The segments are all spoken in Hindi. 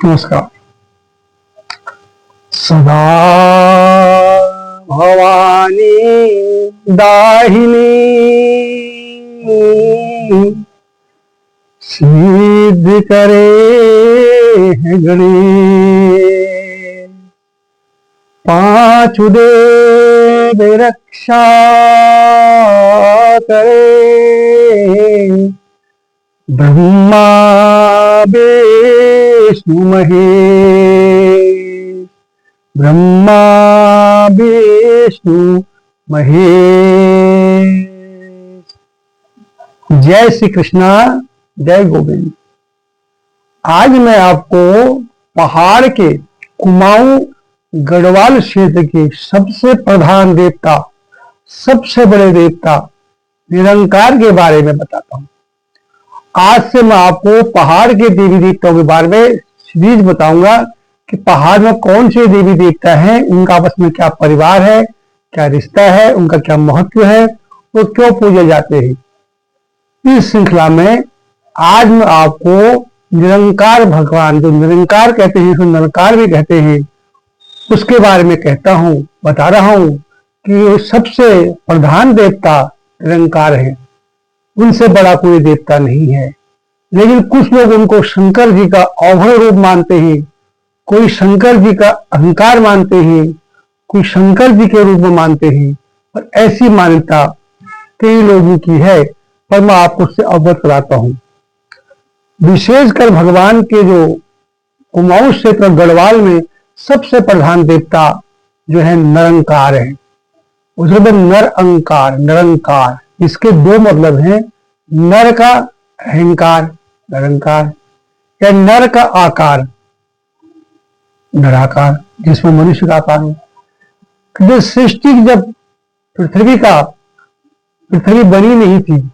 नमस्कार। सदा भवानी दाहिनी सिद्ध करे है गणेश, पांच देव रक्षा करे, ब्रह्मा विष्णु महेश, ब्रह्मा विष्णु महेश। जय श्री कृष्णा, जय गोविंद। आज मैं आपको पहाड़ के कुमाऊं गढ़वाल क्षेत्र के सबसे प्रधान देवता, सबसे बड़े देवता निरंकार के बारे में बताता हूं। आज से मैं आपको पहाड़ के देवी देवताओं के बारे में सीरीज बताऊंगा कि पहाड़ में कौन से देवी देवता हैं, उनका आपस में क्या परिवार है, क्या रिश्ता है, उनका क्या महत्व है, वो क्यों पूजे जाते हैं। इस श्रृंखला में आज मैं आपको निरंकार भगवान, जो निरंकार कहते हैं, उसको निरंकार भी कहते हैं, उसके बारे में कहता हूं, बता रहा हूं कि सबसे प्रधान देवता निरंकार है, उनसे बड़ा कोई देवता नहीं है। लेकिन कुछ लोग उनको शंकर जी का अवघड़ रूप मानते हैं, कोई शंकर जी का अहंकार मानते हैं, कोई शंकर जी के रूप में मानते हैं, और ऐसी मान्यता कई लोगों की है, पर मैं आपको उससे अवगत कराता हूं। विशेषकर भगवान के जो कुमाऊं क्षेत्र गढ़वाल में सबसे प्रधान देवता जो है निरंकार है। उसके नर अंकार, निरंकार, इसके दो मतलब हैं। नर का अहंकार निरंकार, या नर का आकार निराकार, जिसमें मनुष्य का आकार हो। सृष्टि जब पृथ्वी बनी नहीं थी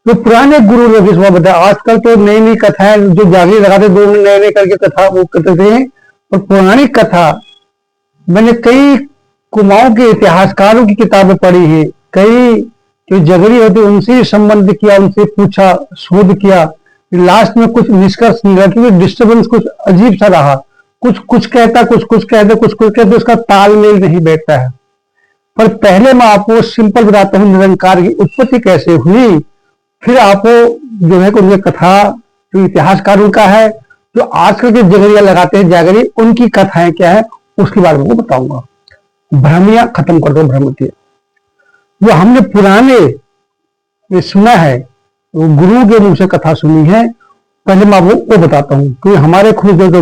तो पुराने गुरु लोग इसमें बताया। आजकल तो नई नई कथाएं जो जागरी लगाते, दो नए नए करके कथा वो करते थे, और पौराणिक कथा मैंने कई कुमाऊं के इतिहासकारों की किताबें पढ़ी है, कई जो जगरी होती उनसे संबंध किया, उनसे पूछा, शोध किया, लास्ट में कुछ निष्कर्ष निकला, क्योंकि डिस्टर्बेंस कुछ अजीब सा रहा, कुछ कहता, कुछ कहते, कुछ कहते, उसका तालमेल नहीं बैठता है। पर पहले मैं आपको सिंपल बताता हूँ निरंकार की उत्पत्ति कैसे हुई, फिर आपको जो है उनकी कथा, जो इतिहासकार उनका है, जो आजकल के जगरिया लगाते हैं जागरी, उनकी कथाएं क्या है उसके बारे में बताऊंगा। भ्रमिया खत्म कर दो, भ्रम की वो हमने पुराने में सुना है, वो गुरु के मुंह से कथा सुनी है। पहले मैं आपको वो बताता हूँ, क्योंकि हमारे खुद जो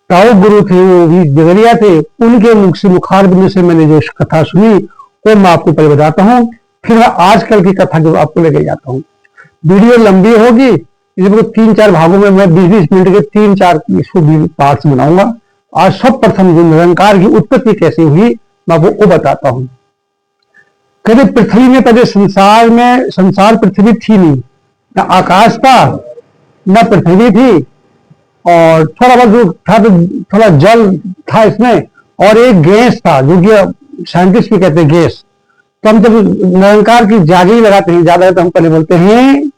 ताऊ गुरु थे वो भी जगरिया थे, उनके मुख से मुखारबिंद से मैंने जो कथा सुनी वो मैं आपको पहले बताता हूँ, फिर मैं आजकल की कथा जो आपको लेके जाता हूँ। वीडियो लंबी होगी, इसमें 3-4 भागों में मैं 20-20 मिनट के 3-4 इसको पार्ट्स बनाऊंगा। आज सब प्रथम जो निरंकार की उत्पत्ति कैसे हुई मैं आपको वो बताता हूँ। कहते पृथ्वी में पहले संसार पृथ्वी थी नहीं, न आकाश था न पृथ्वी थी, और थोड़ा बहुत जो था तो थोड़ा जल था इसमें, और एक गैस था जो कि साइंटिस्ट भी कहते हैं गैस। तो हम जब निरंकार की जागरी लगाते हैं, ज्यादा तो हम पहले बोलते हैं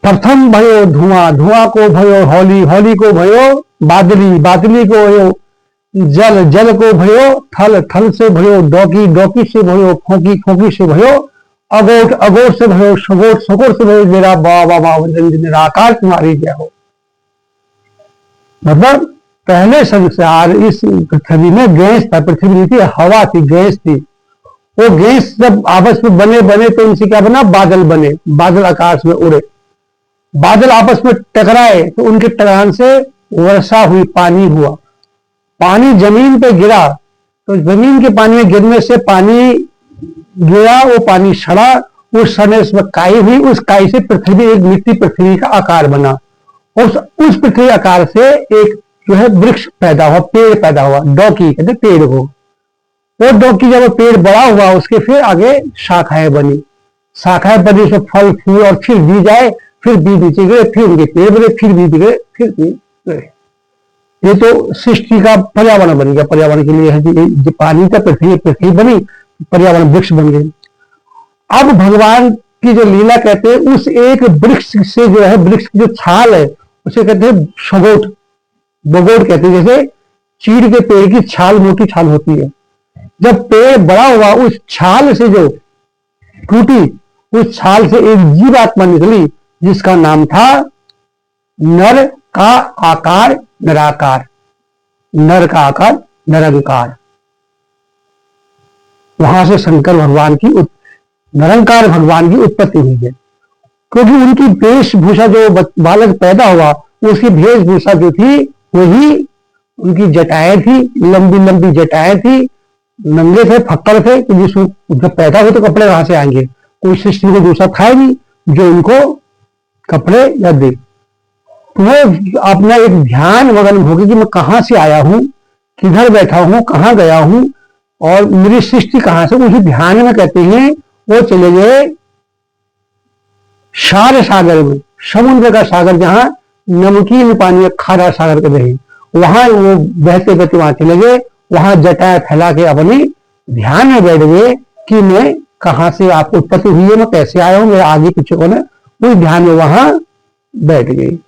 प्रथम भयो धुआं, धुआं को भयो होली, होली को भयो बादली, बादली को भयो जल, जल को भयो थल, थल से भयो डोकी, डोकी से भयो खोकी, खोकी से भयो अगोट, अगोट से भयो सगोट, सगोट से भयो मेरा बाबा निराकार तुम्हारी जय हो। मतलब पहले संसार इस पृथ्वी में गैस था, पृथ्वी नहीं थी, हवा थी, गैस थी। वो गैस जब आपस में बने तो उनसे क्या बना, बादल बने, बादल आकाश में उड़े, बादल आपस में टकराए तो उनके टकरान से वर्षा हुई, पानी हुआ, पानी जमीन पे गिरा, तो जमीन के पानी में गिरने से पानी गिरा, वो पानी सड़ा, उस सड़ने उसमें काई हुई, उस काई से पृथ्वी, एक मिट्टी पृथ्वी का आकार बना, और उस पृथ्वी आकार से एक जो है वृक्ष पैदा हुआ, पेड़ पैदा हुआ, डोकी कहते पेड़ को। वो डोकी जब पेड़ बड़ा हुआ उसके फिर आगे शाखाएं बनी, शाखाएं बनी, उसमें फल फूल, और फिर बीज आए, फिर बीज नीचे गिरे, फिर उनके पेड़ बने, फिर बीज गिरे, फिर बीज गिरे। ये तो सृष्टि का पर्यावरण बन गया। पर्यावरण के लिए है जो पानी का पृथ्वी बनी, पर्यावरण वृक्ष बन गए। अब भगवान की जो लीला कहते हैं, उस एक वृक्ष से जो है, वृक्ष की जो छाल है उसे कहते हैं सगोट, बगोट कहते हैं। जैसे चीड़ के पेड़ की छाल, मोटी छाल होती है, जब पेड़ बड़ा हुआ उस छाल से जो टूटी, उस छाल से एक जीव आत्मा निकली जिसका नाम था नर का आकार निराकार, नर का आकार निरंकार। वहां से शंकर भगवान की निरंकार भगवान की उत्पत्ति हुई है। क्योंकि उनकी वेशभूषा, जो बालक पैदा हुआ उसकी वेशभूषा जो थी वही उनकी जटाएं थी, लंबी लंबी जटाएं थी, नंगे थे, फक्कर थे कि जिसको जब पैदा हो तो कपड़े कहां से आएंगे, कोई सृष्टि को दूसरा था ही नहीं जो उनको कपड़े या दे। तो वो अपना एक ध्यान मगन होगी कि मैं कहां से आया हूं, किधर बैठा हूं, कहां गया हूं और मेरी सृष्टि कहां से, उसी ध्यान में कहते हैं वो चले गए क्षार सागर में, समुद्र का सागर जहां नमकीन पानी, खारा सागर के रहे, वहां वो बहते बहते वहां चले गए। वहां जटाएं फैला के अपनी ध्यान में बैठ गए कि मैं कहां से, आपको उत्पत्ति हुई है, मैं कैसे आया हूं, मेरे आगे पीछे कौन है, उस ध्यान में वहां बैठ गई।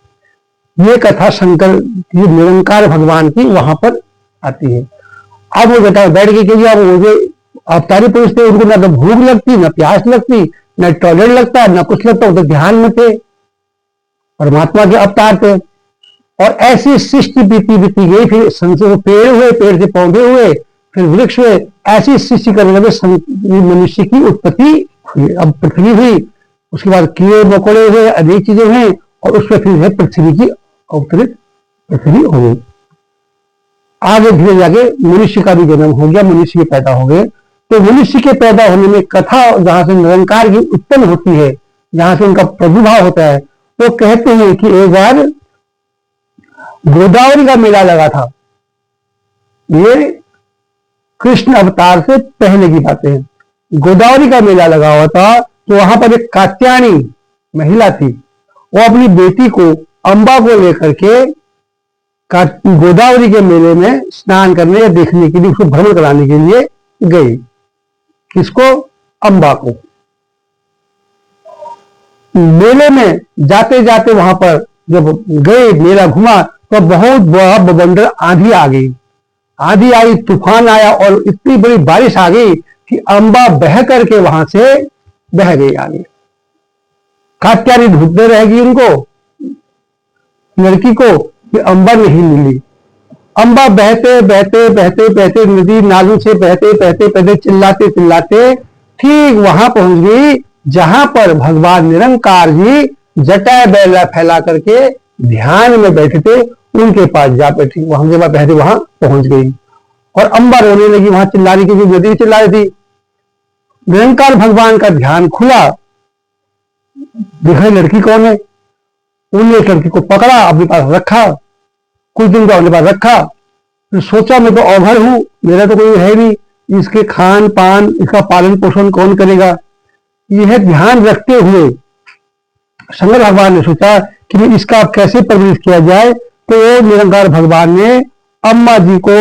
ये कथा शंकर की निरंकार भगवान की वहां पर आती है। अब वो जटा बैठ गई क्योंकि अब मुझे अवतारी पुरुष थे, उनको ना तो भूख लगती, ना प्यास लगती, न टॉयलेट लगता, न कुछ लगता, वो तो ध्यान में थे, परमात्मा के अवतार थे। और ऐसी सृष्टि बीती बीती गई, फिर संसार पेड़ हुए, पेड़ से पौधे हुए, फिर वृक्ष हुए, ऐसी सृष्टि करने लगे, मनुष्य की उत्पत्ति हुई, अब पृथ्वी हुई, उसके बाद कीड़े मकोड़े हुए, अनेक चीजें हुई और उसमें फिर है पृथ्वी की अवतरित पृथ्वी हो गई। आगे धीरे जाके मनुष्य का भी जन्म हो गया, मनुष्य के पैदा हो गए। तो मनुष्य के पैदा होने में कथा जहां से निरंकार की उत्पन्न होती है, जहां से उनका प्रभुभाव होता है, वो कहते हैं कि एक बार गोदावरी का मेला लगा था। ये कृष्ण अवतार से पहले की बातें हैं। गोदावरी का मेला लगा हुआ था, तो वहां पर एक कात्यायनी महिला थी, वो अपनी बेटी को, अंबा को लेकर के गोदावरी के मेले में स्नान करने या देखने के लिए, उसको भ्रमण कराने के लिए गई। किसको? अंबा को। मेले में जाते जाते वहां पर जब गए, मेला घुमा, तो बहुत बड़ा बवंडर आंधी आ गई, आंधी आई, तूफान आया और इतनी बड़ी बारिश आ गई कि अंबा बह करके वहां से बह गई आगे। कात्यायनी ढूंढते रहेगी उनको, लड़की को, कि अंबा नहीं मिली। अंबा बहते बहते बहते बहते नदी नालों से बहते बहते बहते चिल्लाते चिल्लाते ठीक वहां पहुंच गई जहां पर भगवान निरंकार जी जटा बैला फैला करके ध्यान में बैठे थे, उनके पास जा बैठी, वहां के बाद बहते वहां पहुंच गई और अंबा रोने लगी वहां चिल्लाने की, नदी चिल्ला रही थी। निरंकार भगवान का ध्यान खुला, देखा लड़की कौन है, उन्हें लड़की को पकड़ा, अपने पास रखा, कुछ दिन का अपने पास रखा, फिर सोचा मैं तो अवघड़ हूं, मेरा तो कोई है नहीं, इसके खान पान, इसका पालन पोषण कौन करेगा। यह ध्यान रखते हुए शंकर भगवान ने सोचा कि इसका कैसे परवरिश किया जाए। तो निरंकार भगवान ने अम्मा जी को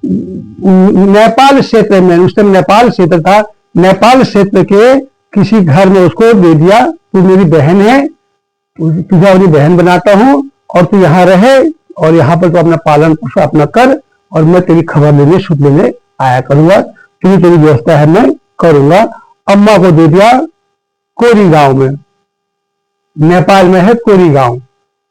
नेपाल क्षेत्र में, उस टाइम नेपाल क्षेत्र था, नेपाल क्षेत्र के किसी घर में उसको दे दिया, तू मेरी बहन है, तुझे अपनी बहन बनाता हूं और तू यहाँ रहे और यहाँ पर तो अपना पालन पोषण अपना कर और मैं तेरी खबर लेने, शुद्ध लेने आया करूंगा, तेरी व्यवस्था है मैं करूंगा। अम्मा को दे दिया कोरी गांव में, नेपाल में है कोरी गांव,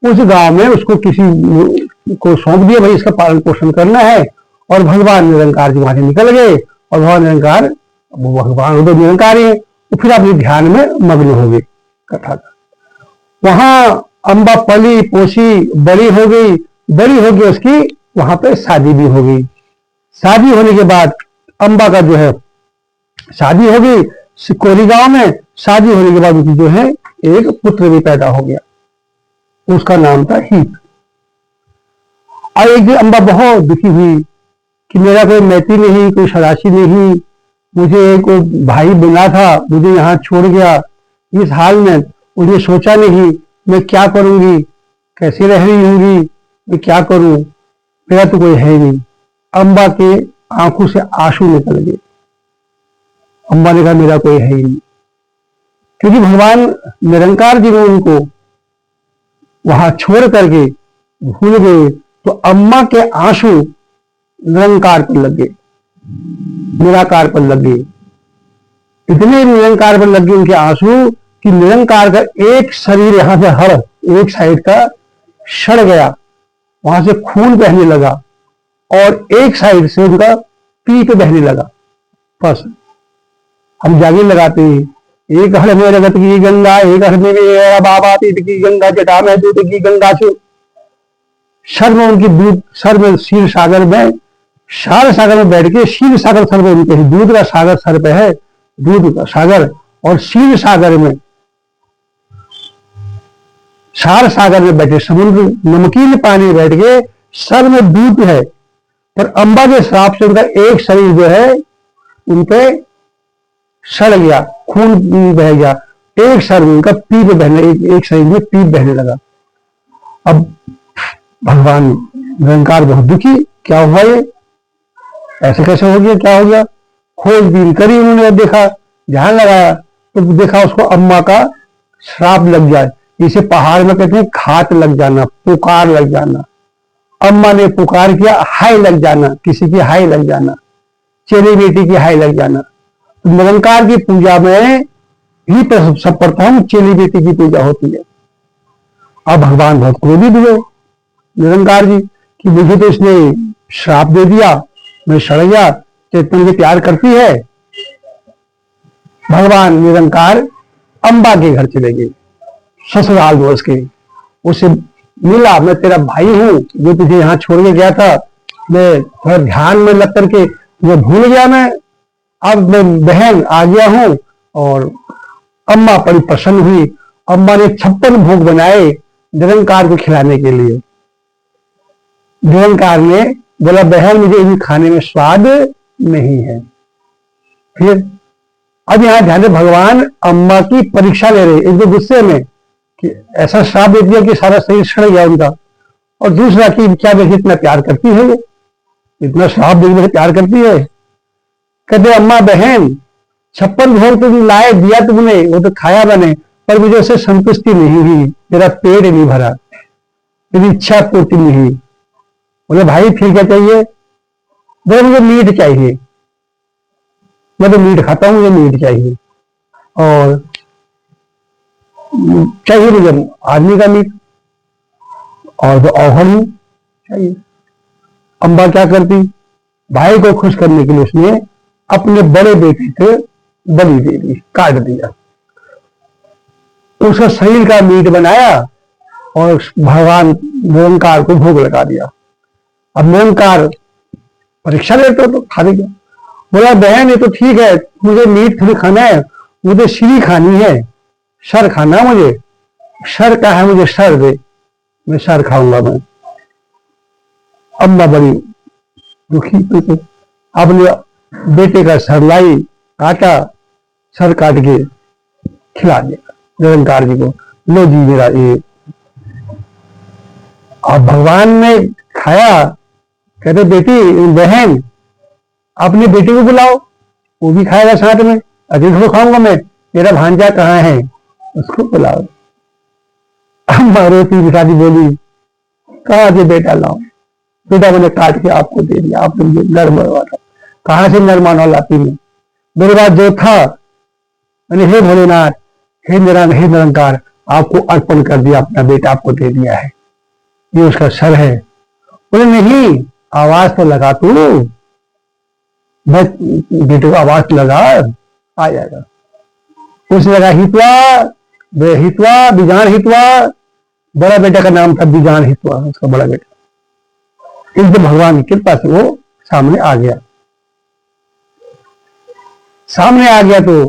उस गांव में उसको किसी को सौंप दिया, भाई इसका पालन पोषण करना है। और भगवान निरंकार जी वहां से निकल गए और भगवान निरंकार, भगवान तो निरंकार ही है, तो फिर अपने ध्यान में मग्न हो गए कथा का। वहां अम्बा पली पोसी बड़ी हो गई, बड़ी हो गई, उसकी वहां पे शादी भी हो गई। शादी होने के बाद अम्बा का जो है शादी हो गई कोरी गांव में, शादी होने के बाद उनकी जो है एक पुत्र भी पैदा हो गया, उसका नाम था हीत। और एक दिन अम्बा बहुत दुखी हुई कि मेरा कोई मैती नहीं, कोई सराशी नहीं, मुझे कोई भाई बना था, मुझे यहाँ छोड़ गया, इस हाल में मुझे सोचा नहीं मैं क्या करूंगी, कैसे रह रही होंगी, मैं क्या करूं, मेरा तो कोई है ही नहीं। अम्बा के आंखों से आंसू निकल गए। अम्बा ने कहा मेरा कोई है ही नहीं, क्योंकि भगवान निरंकार जी ने उनको वहां छोड़ करके भूल गए, तो अम्मा के आंसू निरंकार पर लग गए, निराकार पर लग गए। इतने निरंकार पर लग गए उनके आंसू कि निरंकार का एक शरीर यहां से हर एक साइड का सड़ गया, वहां से खून बहने लगा और एक साइड से उनका पीठ बहने लगा। बस हम जागीर लगाते हैं, एक हर में रगत की गंगा, एक हर में बाबा पीठ की गंगा, जटा में दूध की गंगा से सर में उनकी दूध, सर में क्षीर सागर में, क्षार सागर में बैठ के क्षीर सागर सर में उनके, दूध का सागर सर पे है, दूध का सागर, और क्षीर सागर में, क्षार सागर में बैठे, समुद्र नमकीन पानी में बैठ के सर में दूध है, पर अंबा के श्राप से उनका एक शरीर जो है उनपे सड़ गया, खून बह गया, एक शरीर में उनका पीप बहने, एक शरीर में पीप बहने लगा। अब भगवान निरंकार बहुत दुखी, क्या हुआ ये, ऐसे कैसे हो गया, क्या हो गया। खोजबीन करी उन्होंने, देखा, ध्यान लगाया तो देखा उसको अम्मा का श्राप लग जाए, इसे पहाड़ में कहते हैं घात लग जाना, पुकार लग जाना। अम्मा ने पुकार किया, हाय लग जाना, किसी की हाय लग जाना, चेली बेटी की हाय लग जाना। तो निरंकार की पूजा में ही सब प्रथम चेली बेटी की पूजा होती है। अब भगवान बहुत क्रोधित हुए निरंकार जी कि मुझे तो इसने श्राप दे दिया, मैं सड़ गया, चेतन मुझे प्यार करती है। भगवान निरंकार अंबा के घर चले गए, ससुराल दोष के, उसे मिला, मैं तेरा भाई हूं जो तुझे यहां छोड़ के गया था, मैं थोड़ा ध्यान में लग करके मैं भूल गया, मैं अब मैं बहन आ गया हूं। और अम्मा बड़ी प्रसन्न हुई, अम्मा ने 56 भोग बनाए निरंकार को खिलाने के लिए। निरंकार ने बोला बहन मुझे इन्हीं खाने में स्वाद नहीं है। फिर अब यहां ध्यान, भगवान अम्मा की परीक्षा ले रहे, एक तो गुस्से में कि ऐसा श्राप दे दिया कि सारा शरीर सड़ गया उनका, और दूसरा कि क्या वैसे इतना प्यार करती है, ये इतना श्राप दे वैसे प्यार करती है। कहते अम्मा बहन 56 भोग तुम लाए, दिया तुमने, वो तो खाया मैंने, पर मुझे उससे संतुष्टि नहीं हुई, मेरा पेट नहीं भरा, मेरी इच्छा पूर्ति नहीं हुई। बोले भाई फिर क्या चाहिए। बोले मुझे मीट चाहिए, मैं तो मीट खाता हूं, मुझे मीट चाहिए, और चाहिए मुझे आदमी का मीट, और तो औहर ही चाहिए। अम्बा क्या करती, भाई को खुश करने के लिए उसने अपने बड़े बेटे से बलि दे दी, काट दिया, उसका शरीर का मीट बनाया और भगवान निरंकार को भोग लगा दिया। अब निरंकार परीक्षा लेते तो खा लेगा। बोला बहन ये तो ठीक है, मुझे मीट थोड़ी खाना है, मुझे श्री खानी है, सर खाना मुझे, सर का है, मुझे सर दे, मैं सर खाऊंगा मैं। अम्मा बड़ी दुखी, अपने बेटे का सर लाई, काटा, सर काट के खिला दिया निरंकार जी को, लो जी मेरा ये। अब भगवान ने खाया, कहते बेटी बहन अपनी बेटी को बुलाओ, वो भी खाएगा साथ में, अभी थोड़ा खाऊंगा मैं, मेरा भांजा कहाँ है, उसको बुलाओ। अम्मा रोती बिचारी बोली कहाँ से बेटा लाओ, बेटा मैंने काट के आपको दे दिया, आपने मुझे नर मरवाना, कहां से नर मानव लाती में, मेरे पास जो था मैंने हे भोलेनाथ, हे निरंकार आपको अर्पण कर दिया, अपना बेटा आपको दे दिया है, ये उसका सर है। बोले नहीं आवाज तो लगा तू, बस बेटे को आवाज लगा आ जाएगा। उसने लगा हितवा, हितवा बिजान हितवा, बड़ा बेटा का नाम था बिजान हितवा, उसका बड़ा बेटा। इस भगवान की कृपा से वो सामने आ गया, सामने आ गया तो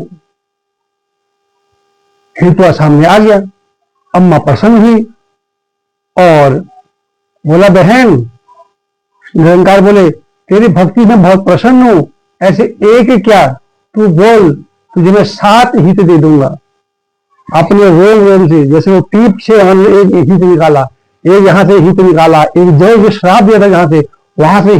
हितवा सामने आ गया। अम्मा प्रसन्न हुई और बोला बहन, निरंकार बोले तेरी भक्ति में बहुत प्रसन्न हूं, ऐसे एक क्या तू बोल, तुझे मैं 7 हित दे दूंगा अपने रोम रोम से, जैसे वो पीप से हमने एक हित निकाला, एक यहां से हित निकाला, एक जो श्राप दिया था जहां से वहां से